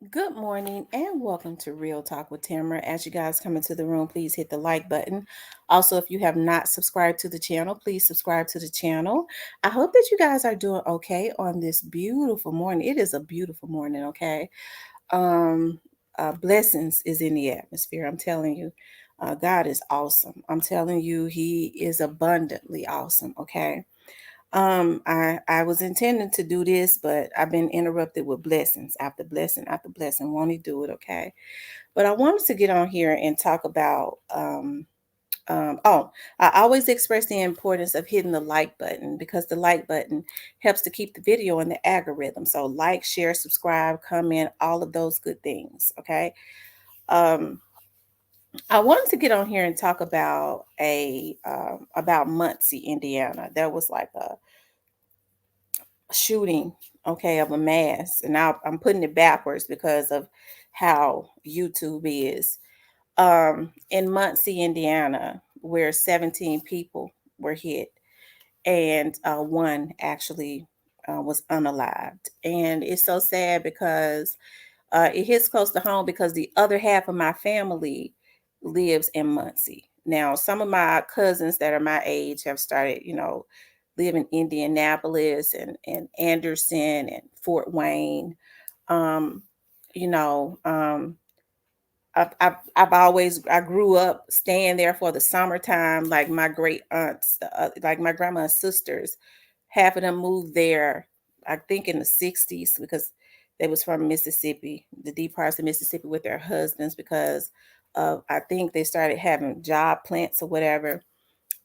Good morning and welcome to Real Talk with Tamara. As you guys come into the room, please hit the like button. Also, if you have not subscribed to the channel, please subscribe to the channel. I hope that you guys are doing okay on this beautiful morning. It is a beautiful morning, okay? Um, Blessings is in the atmosphere. I'm telling you, God is awesome. I'm telling you, He is abundantly awesome, okay? I was intending to do this, but I've been interrupted with blessings after blessing after blessing. Won't he do it? Okay. But I wanted to get on here and talk about oh, I always express the importance of hitting the like button because the like button helps to keep the video in the algorithm. So like, share, subscribe, comment, all of those good things. Okay. Um, I wanted to get on here and talk about a about Muncie, Indiana. That was like a shooting, okay, of a mass. And now I'm putting it backwards because of how YouTube is. In Muncie, Indiana, where 17 people were hit, and one actually was unalived. And it's so sad because it hits close to home because the other half of my family lives in Muncie. Now, some of my cousins that are my age have started, live in Indianapolis and Anderson and Fort Wayne. Um, you know, um, I grew up staying there for the summertime. Like my great aunts, like my grandma's sisters, half of them moved there. I think in the '60s because they was from Mississippi, the deep parts of Mississippi, with their husbands because I think they started having job plants or whatever.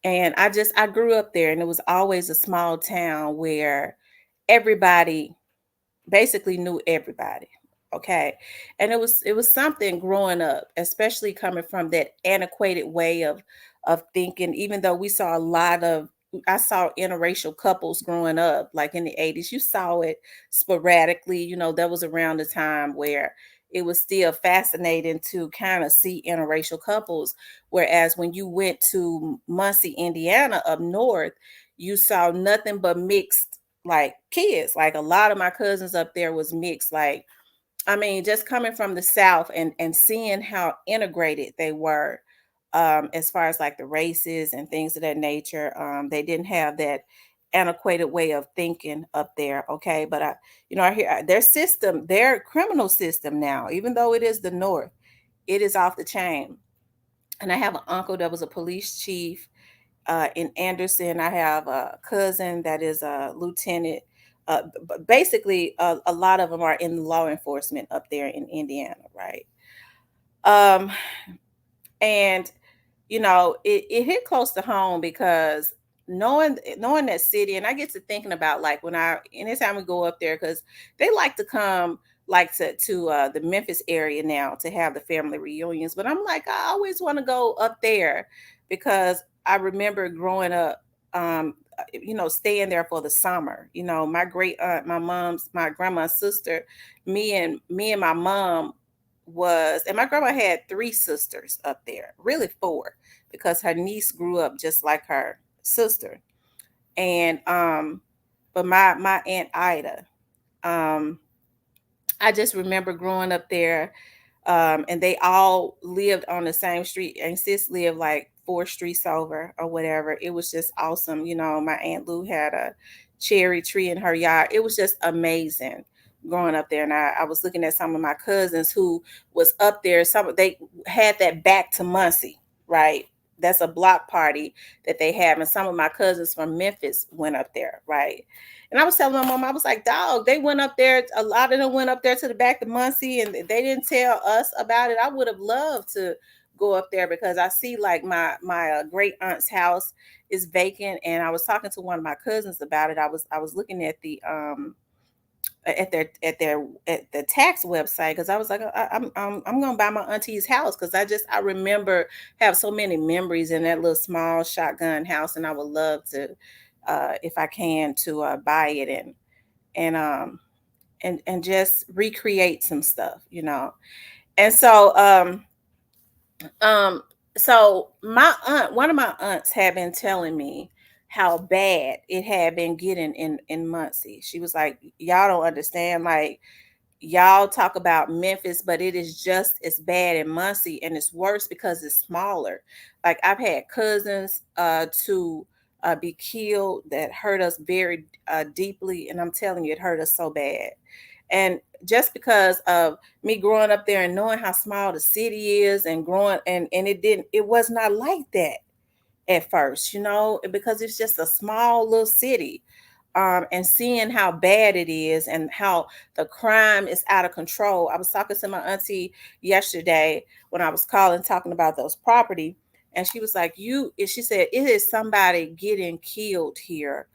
And I grew up there, and it was always a small town where everybody basically knew everybody. Okay. And it was something growing up, especially coming from that antiquated way of thinking, even though we saw a lot of I saw interracial couples growing up, like in the 80s. You saw it sporadically. That was around the time where it was still fascinating to kind of see interracial couples. Whereas when you went to Muncie, Indiana, up north, you saw nothing but mixed like kids. Like a lot of my cousins up there was mixed. Like, I mean, just coming from the South and seeing how integrated they were, as far as like the races and things of that nature. They didn't have that antiquated way of thinking up there. Okay. But I hear their system, their criminal system now, even though it is the North, it is off the chain. And I have an uncle that was a police chief in Anderson. I have a cousin that is a lieutenant. Basically, a lot of them are in law enforcement up there in Indiana, right? Um, and it hit close to home because knowing that city, and I get to thinking about like when anytime we go up there, because they like to come like to the Memphis area now to have the family reunions. But I'm like, I always want to go up there because I remember growing up, staying there for the summer. My great aunt, my grandma's sister, me and my mom and my grandma had three sisters up there, really four, because her niece grew up just like her sister. And but my aunt Ida, um, I just remember growing up there, and they all lived on the same street, and sis lived like four streets over or whatever. It was just awesome. My Aunt Lou had a cherry tree in her yard. It was just amazing growing up there. And I was looking at some of my cousins who was up there. They had that back to Muncie, right? That's a block party that they have. And some of my cousins from Memphis went up there, right? And I was telling my mom, I was like, dog, they went up there. A lot of them went up there to the back of Muncie, and they didn't tell us about it. I would have loved to go up there because I see like my great aunt's house is vacant, and I was talking to one of my cousins about it. I was looking at the tax website because I was like, I'm gonna buy my auntie's house because I remember have so many memories in that little small shotgun house, and I would love to, if I can, to buy it and just recreate some stuff. And um, so one of my aunts had been telling me how bad it had been getting in Muncie. She was like, y'all don't understand, like y'all talk about Memphis, but it is just as bad in Muncie, and it's worse because it's smaller. Like I've had cousins to be killed that hurt us very deeply, and I'm telling you, it hurt us so bad. And just because of me growing up there and knowing how small the city is, and growing and it was not like that at first, because it's just a small little city. And seeing how bad it is and how the crime is out of control. I was talking to my auntie yesterday when I was calling, talking about those property, and she was like, she said, it is somebody getting killed here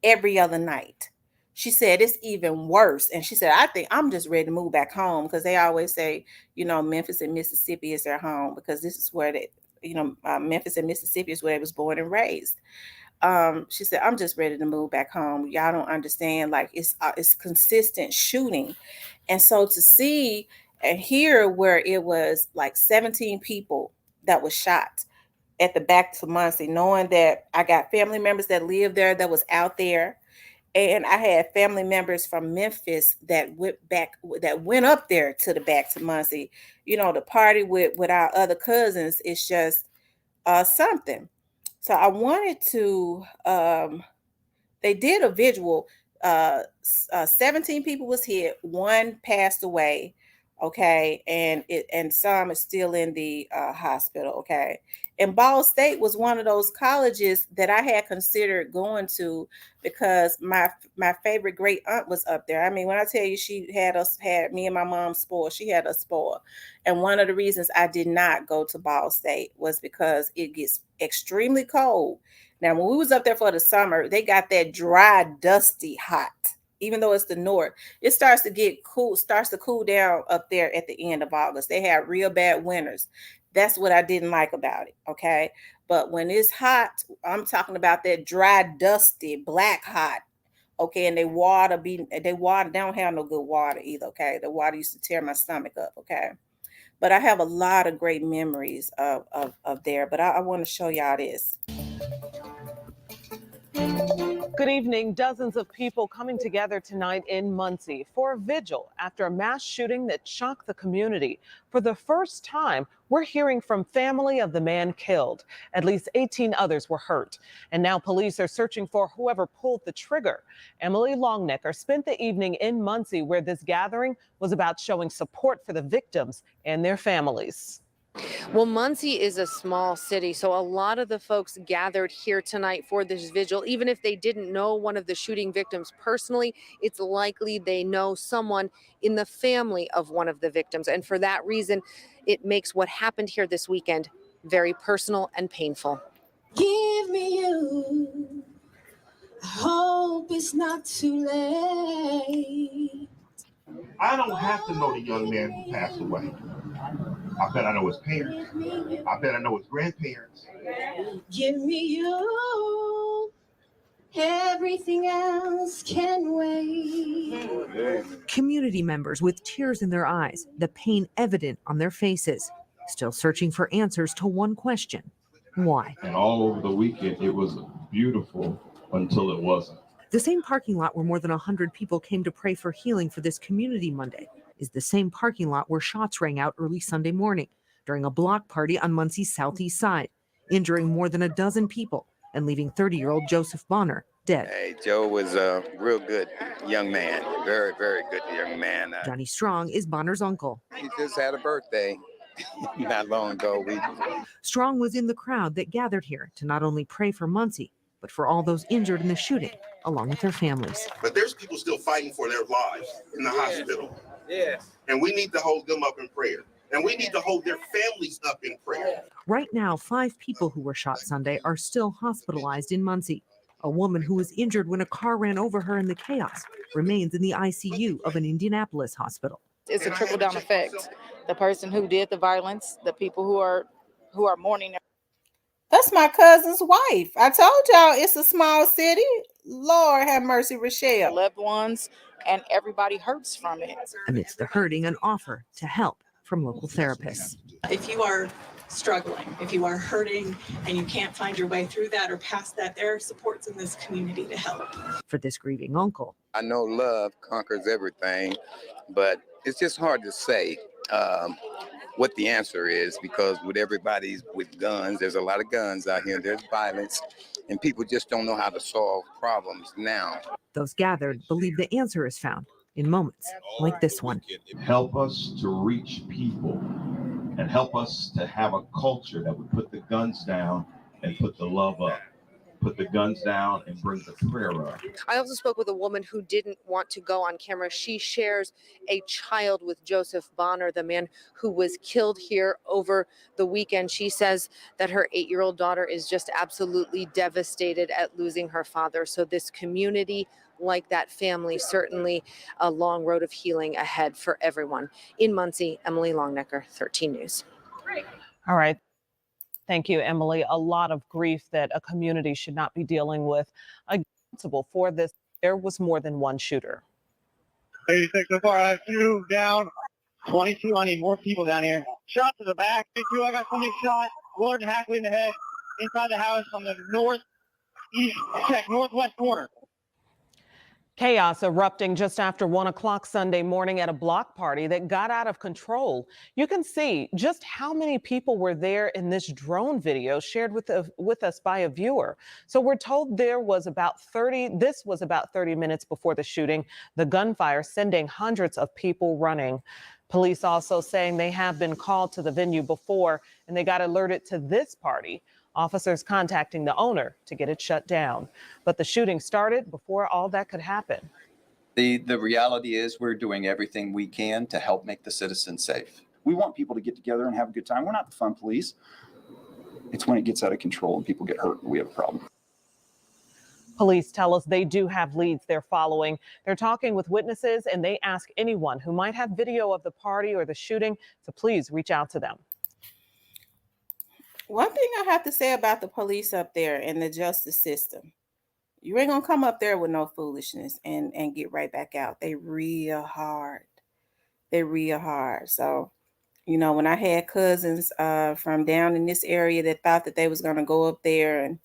every other night. She said it's even worse. And she said, I think I'm just ready to move back home, because they always say, Memphis and Mississippi is their home, because this is where Memphis and Mississippi is where they was born and raised. She said, I'm just ready to move back home. Y'all don't understand. Like it's consistent shooting. And so to see and hear where it was like 17 people that was shot at the back to Muncie, knowing that I got family members that lived there that was out there. And I had family members from Memphis that went up there to the back to Muncie, to party with our other cousins. It's just something. So I wanted to, they did a visual, 17 people was hit, one passed away, okay, and some is still in the hospital, okay. And Ball State was one of those colleges that I had considered going to, because my favorite great aunt was up there. I mean, when I tell you she had me and my mom spoiled, she had us spoiled. And one of the reasons I did not go to Ball State was because it gets extremely cold. Now, when we was up there for the summer, they got that dry, dusty hot. Even though it's the north, it starts to cool down up there at the end of August. They had real bad winters. That's what I didn't like about it, okay? But when it's hot, I'm talking about that dry, dusty, black hot, okay? And they don't have no good water either, okay? The water used to tear my stomach up, okay? But I have a lot of great memories of there. But I want to show y'all this. Good evening. Dozens of people coming together tonight in Muncie for a vigil after a mass shooting that shocked the community. For the first time, we're hearing from family of the man killed. At least 18 others were hurt. And now police are searching for whoever pulled the trigger. Emily Longnecker spent the evening in Muncie, where this gathering was about showing support for the victims and their families. Well, Muncie is a small city, so a lot of the folks gathered here tonight for this vigil, even if they didn't know one of the shooting victims personally, it's likely they know someone in the family of one of the victims. And for that reason, it makes what happened here this weekend very personal and painful. Give me you. I hope it's not too late. I don't have to know the young man who passed away. I bet I know his parents. I bet I know his grandparents. Give me you. Everything else can wait. Community members with tears in their eyes, the pain evident on their faces, still searching for answers to one question: why? And all over the weekend, it was beautiful until it wasn't. The same parking lot where more than 100 people came to pray for healing for this community Monday is the same parking lot where shots rang out early Sunday morning during a block party on Muncie's southeast side, injuring more than a dozen people and leaving 30-year-old Joseph Bonner dead. Hey, Joe was a real good young man, very, very good young man. Johnny Strong is Bonner's uncle. He just had a birthday not long ago. Strong was in the crowd that gathered here to not only pray for Muncie, but for all those injured in the shooting, along with their families. But there's people still fighting for their lives in the hospital. Yes. And we need to hold them up in prayer. And we need to hold their families up in prayer. Right now, 5 people who were shot Sunday are still hospitalized in Muncie. A woman who was injured when a car ran over her in the chaos remains in the ICU of an Indianapolis hospital. It's a trickle-down effect. The person who did the violence, the people who are mourning. That's my cousin's wife. I told y'all it's a small city. Lord have mercy, Rochelle. Loved ones, and everybody hurts from it. Amidst the hurting, an offer to help from local therapists. If you are struggling, if you are hurting and you can't find your way through that or past that, there are supports in this community to help. For this grieving uncle, I know love conquers everything, but it's just hard to say what the answer is, because with everybody's with guns, there's a lot of guns out here, there's violence, and people just don't know how to solve problems now. those gathered believe the answer is found in moments like this one. Help us to reach people and help us to have a culture that would put the guns down and put the love up. Put the guns down and bring the prayer up. I also spoke with a woman who didn't want to go on camera. She shares a child with Joseph Bonner, the man who was killed here over the weekend. She says that her 8-year-old daughter is just absolutely devastated at losing her father. So this community, like that family, certainly a long road of healing ahead for everyone. In Muncie, Emily Longnecker, 13 News. All right. Thank you, Emily. A lot of grief that a community should not be dealing with. Responsible for this, there was more than one shooter. 86 so far, I have 2 down, 22, I need more people down here. Shot to the back, 52, I got somebody shot, Lord halfway in the head, inside the house on the northwest corner. Chaos erupting just after 1 o'clock Sunday morning at a block party that got out of control. You can see just how many people were there in this drone video shared with us by a viewer. So we're told this was about 30 minutes before the shooting, the gunfire sending hundreds of people running. Police also saying they have been called to the venue before and they got alerted to this party. Officers contacting the owner to get it shut down. But the shooting started before all that could happen. The reality is we're doing everything we can to help make the citizens safe. We want people to get together and have a good time. We're not the fun police. It's when it gets out of control and people get hurt, we have a problem. Police tell us they do have leads they're following. They're talking with witnesses and they ask anyone who might have video of the party or the shooting to please reach out to them. One thing I have to say about the police up there and the justice system, you ain't gonna come up there with no foolishness and get right back out. They real hard. They're real hard. So, you know, when I had cousins from down in this area that thought that they was gonna go up there and,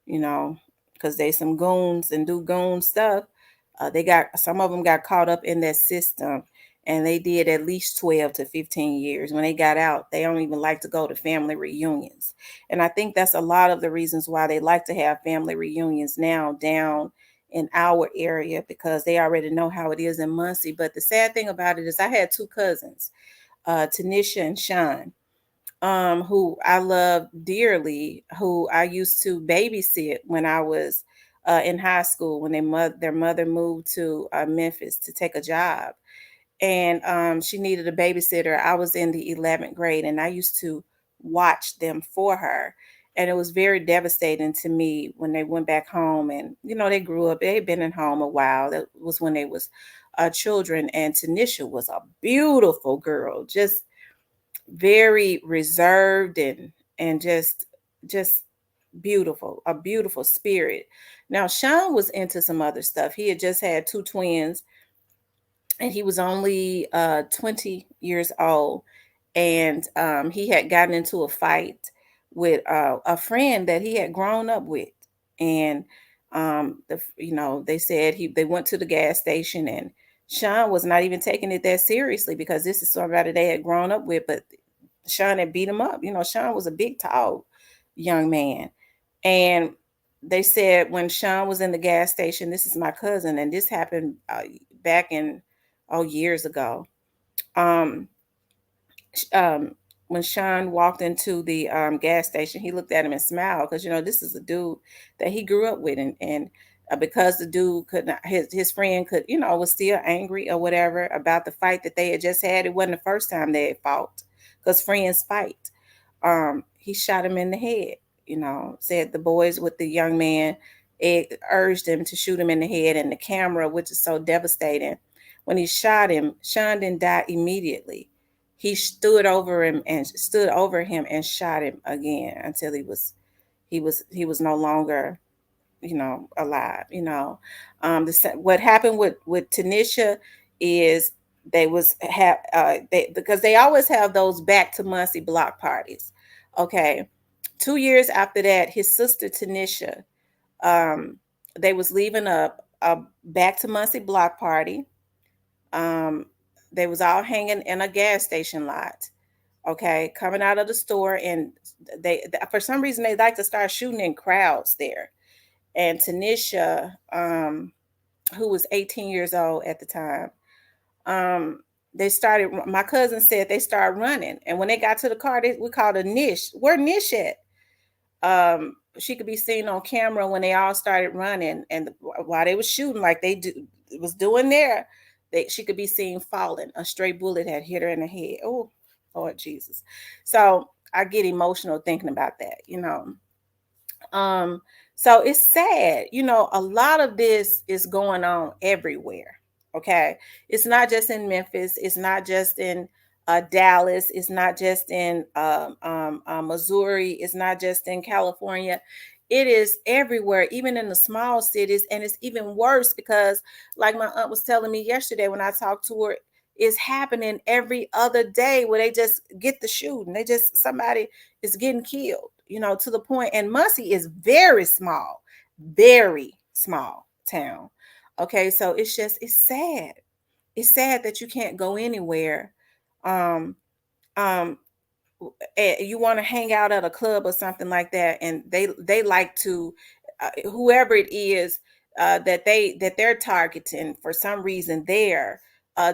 you know, because they some goons and do goon stuff, some of them got caught up in that system. And they did at least 12 to 15 years. When they got out, they don't even like to go to family reunions. And I think that's a lot of the reasons why they like to have family reunions now down in our area, because they already know how it is in Muncie. But the sad thing about it is I had 2 cousins, Tanisha and Sean, who I love dearly, who I used to babysit when I was in high school, when their mother moved to Memphis to take a job. And she needed a babysitter. I was in the 11th grade and I used to watch them for her. And it was very devastating to me when they went back home and, you know, they grew up, they'd been at home a while. That was when they was children. And Tanisha was a beautiful girl, just very reserved and just beautiful, a beautiful spirit. Now, Sean was into some other stuff. He had just had 2 twins. And he was only 20 years old. And he had gotten into a fight with a friend that he had grown up with. And, they said they went to the gas station and Sean was not even taking it that seriously because this is somebody they had grown up with. But Sean had beat him up. You know, Sean was a big, tall young man. And they said when Sean was in the gas station, this is my cousin, and this happened back in years ago. When Sean walked into the gas station, he looked at him and smiled because, you know, this is a dude that he grew up with. And because the dude could not, his friend could, you know, was still angry or whatever about the fight that they had just had. It wasn't the first time they had fought because friends fight. He shot him in the head, you know, said the boys with the young man, it urged him to shoot him in the head, and the camera, which is so devastating. When he shot him, Sean didn't die immediately. He stood over him and shot him again until he was no longer, you know, alive. You know, what happened with Tanisha is because they always have those back to Muncie block parties. Okay. 2 years after that, his sister Tanisha, they was leaving a back to Muncie block party. Um, they was all hanging in a gas station lot. Okay, coming out of the store, and for some reason they like to start shooting in crowds there. And Tanisha, who was 18 years old at the time, they started. My cousin said they started running, and when they got to the car, we called her Nish. Where Nish at? She could be seen on camera when they all started running, and while they was shooting like was doing there, she could be seen falling. A stray bullet had hit her in the head. Oh, Lord Jesus. So I get emotional thinking about that, so it's sad, a lot of this is going on everywhere. Okay, it's not just in Memphis, it's not just in Dallas, it's not just in Missouri, it's not just in California. It is everywhere, even in the small cities, and it's even worse because, like my aunt was telling me yesterday when I talked to her, it's happening every other day where they just get the shooting. Somebody is getting killed, to the point. And Muncie is very small town. Okay, so it's sad. It's sad that you can't go anywhere. Um, you want to hang out at a club or something like that, and they like to, whoever it is that they're targeting for some reason there,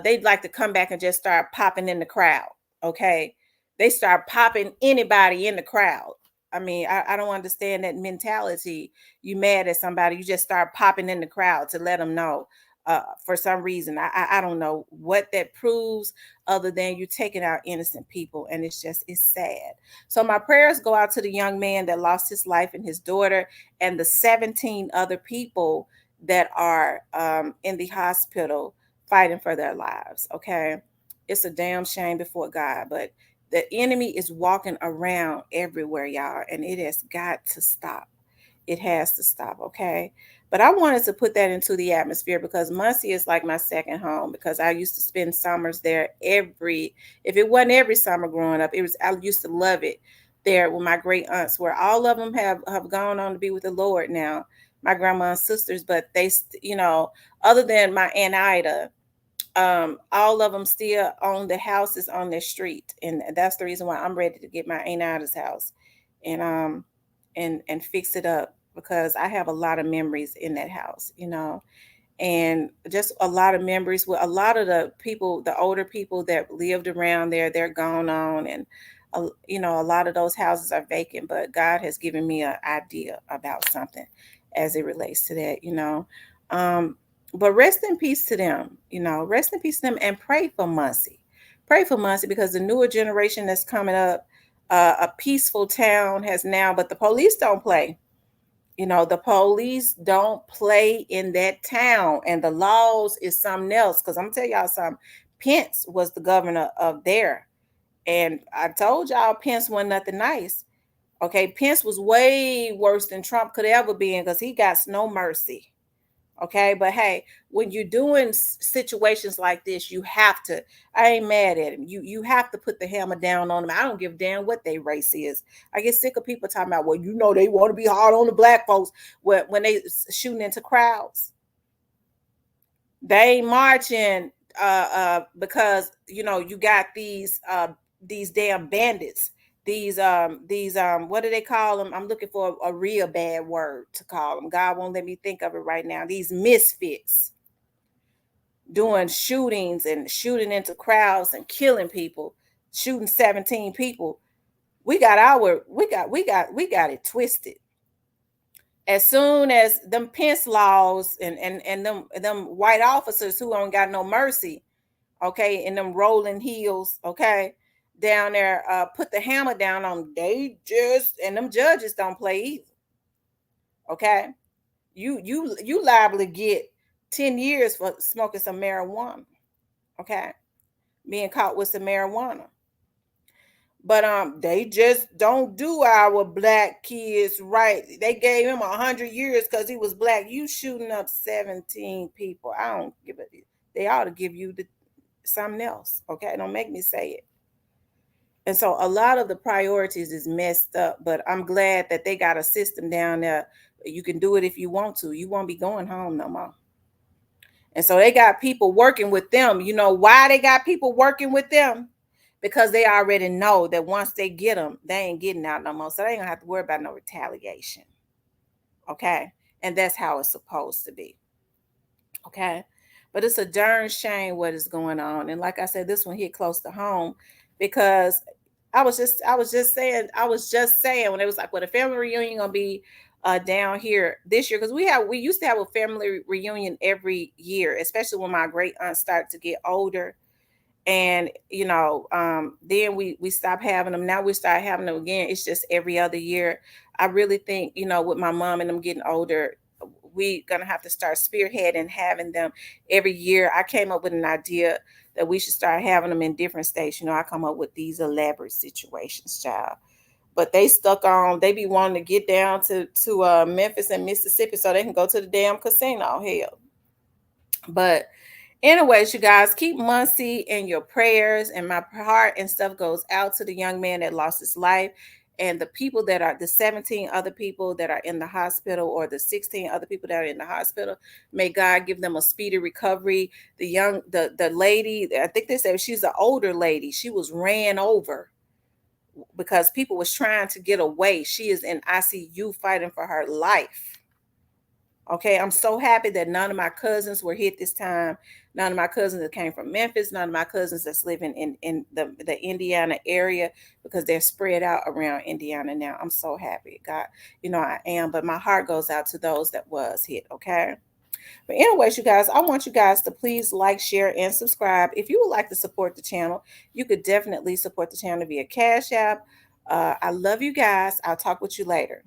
they'd like to come back and just start popping in the crowd. Okay, they start popping anybody in the crowd. I mean, I don't understand that mentality. You mad at somebody, you just start popping in the crowd to let them know. For some reason, I don't know what that proves, other than you taking out innocent people, and it's sad. So my prayers go out to the young man that lost his life and his daughter, and the 17 other people that are in the hospital fighting for their lives. Okay, it's a damn shame before God, but the enemy is walking around everywhere, y'all, and it has got to stop. It has to stop, okay? But I wanted to put that into the atmosphere because Muncie is like my second home, because I used to spend summers there if it wasn't every summer growing up, I used to love it there with my great aunts, where all of them have gone on to be with the Lord now, my grandma and sisters, but they, other than my Aunt Ida, all of them still own the houses on their street. And that's the reason why I'm ready to get my Aunt Ida's house and fix it up, because I have a lot of memories in that house, and just a lot of memories with a lot of the people, the older people that lived around there. They're gone on, and a lot of those houses are vacant, but God has given me an idea about something as it relates to that. But rest in peace to them, rest in peace to them, and pray for Muncie. Pray for Muncie, because the newer generation that's coming up, a peaceful town has now, but the police don't play. The police don't play in that town, and the laws is something else. Because I'm gonna tell y'all something. Pence was the governor of there, and I told y'all Pence wasn't nothing nice. Okay, Pence was way worse than Trump could ever be, because he got no mercy. Okay, but hey, when you're doing situations like this, you have to. I ain't mad at him. You have to put the hammer down on them. I don't give a damn what their race is. I get sick of people talking about, well, they want to be hard on the black folks when they shooting into crowds. They ain't marching because you got these damn bandits. These what do they call them? I'm looking for a real bad word to call them. God won't let me think of it right now. These misfits doing shootings and shooting into crowds and killing people, shooting 17 people. We got it twisted. As soon as them Pence laws and them white officers who don't got no mercy, okay, and them rolling heels, okay, down there, put the hammer down on them, and them judges don't play either. Okay, you liable to get 10 years for smoking some marijuana. Okay, being caught with some marijuana. But they just don't do our black kids right. They gave him 100 years because he was black. You shooting up 17 people. I don't give it. They ought to give you something else. Okay, don't make me say it. And so a lot of the priorities is messed up, but I'm glad that they got a system down there. You can do it if you want to. You won't be going home no more. And so they got people working with them. You know why they got people working with them? Because they already know that once they get them, they ain't getting out no more. So they ain't gonna have to worry about no retaliation. Okay. And that's how it's supposed to be. Okay. But it's a darn shame what is going on. And like I said, this one hit close to home because I was just saying when it was like, well, the family reunion gonna be down here this year, because we used to have a family reunion every year, especially when my great aunt started to get older. And then we stopped having them. Now we start having them again. It's just every other year. I really think, with my mom and them getting older, we gonna have to start spearheading having them every year. I came up with an idea that we should start having them in different states. I come up with these elaborate situations, child. But they stuck on, they be wanting to get down to Memphis and Mississippi so they can go to the damn casino. Hell. But anyways, you guys, keep Muncie in your prayers, and my heart and stuff goes out to the young man that lost his life, and the people that are the 17 other people that are in the hospital, or the 16 other people that are in the hospital. May God give them a speedy recovery. The lady, I think they said she's an older lady. She was ran over because people was trying to get away. She is in ICU fighting for her life. Okay, I'm so happy that none of my cousins were hit this time. None of my cousins that came from Memphis, none of my cousins that's living in the Indiana area, because they're spread out around Indiana now. I'm so happy. God, I am, but my heart goes out to those that was hit, okay? But anyways, you guys, I want you guys to please like, share, and subscribe. If you would like to support the channel, you could definitely support the channel via Cash App. I love you guys. I'll talk with you later.